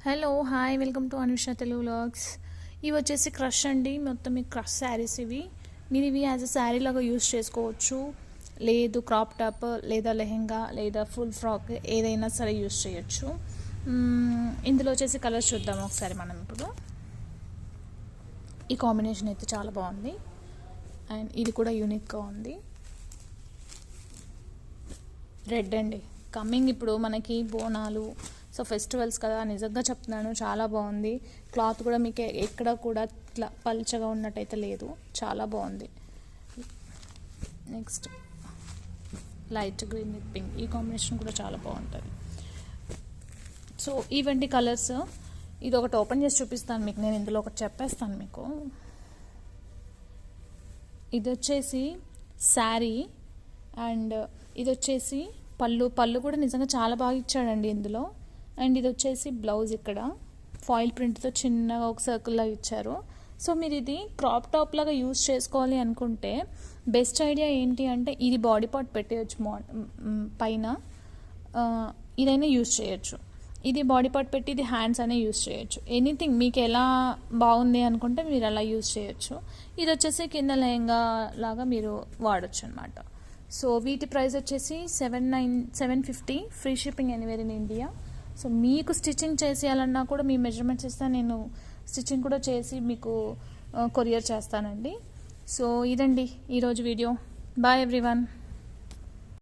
Hello hi welcome to Anusha Telugu vlogs. ఇవి వచ్చేసి crush అండి. మొత్తం ఈ క్రష్ శారీస్ మీరు ఇవి యాజ్ అ శారీ లాగా యూస్ చేసుకోవచ్చు. లేదు క్రాప్ టాప్ లేదా లెహెంగా లేదా ఫుల్ ఫ్రాక్ ఏదైనా సరే యూస్ చేయొచ్చు. ఇందులో వచ్చేసి కలర్స్ చూద్దాం ఒకసారి మనం. ఇప్పుడు ఈ కాంబినేషన్ అయితే చాలా బాగుంది అండ్ ఇది కూడా యూనిక్గా ఉంది. రెడ్ అండి కమ్మింగ్ ఇప్పుడు మనకి బోనాలు, సో ఫెస్టివల్స్ కదా, నిజంగా చెప్తున్నాను చాలా బాగుంది. క్లాత్ కూడా మీకు ఎక్కడ కూడా ఇట్లా పల్చగా ఉన్నట్టయితే లేదు, చాలా బాగుంది. Next light green with pink, ఈ కాంబినేషన్ కూడా చాలా బాగుంటుంది. సో ఇవంటి కలర్స్. ఇది ఒకటి ఓపెన్ చేసి చూపిస్తాను మీకు. నేను ఇందులో ఒకటి చెప్పేస్తాను మీకు. ఇది వచ్చేసి శారీ అండ్ ఇది వచ్చేసి పళ్ళు కూడా నిజంగా చాలా బాగా ఇచ్చాడండి ఇందులో. అండ్ ఇది వచ్చేసి బ్లౌజ్, ఇక్కడ ఫాయిల్ ప్రింట్తో చిన్నగా ఒక సర్కిల్లా ఇచ్చారు. సో మీరు ఇది క్రాప్ టాప్ లాగా యూస్ చేసుకోవాలి అనుకుంటే బెస్ట్ ఐడియా ఏంటి అంటే ఇది బాడీ పార్ట్ పెట్టేయచ్చు పైన, ఇదైనా యూస్ చేయొచ్చు. ఇది బాడీ పార్ట్ పెట్టి ఇది హ్యాండ్స్ అనే యూస్ చేయొచ్చు. ఎనీథింగ్ మీకు ఎలా బాగుంది అనుకుంటే మీరు అలా యూస్ చేయొచ్చు. ఇది వచ్చేసి కింద లెహంగా లాగా మీరు వాడచ్చు అనమాట. సో వీటి ప్రైస్ వచ్చేసి 750, free shipping anywhere in India. So మీకు స్టిచ్చింగ్ చేసేయాలన్నా కూడా మీ మెజర్మెంట్స్ ఇస్తాను, నేను స్టిచ్చింగ్ కూడా చేసి మీకు కొరియర్ చేస్తానండి. సో ఇదండి ఈరోజు వీడియో. Bye everyone.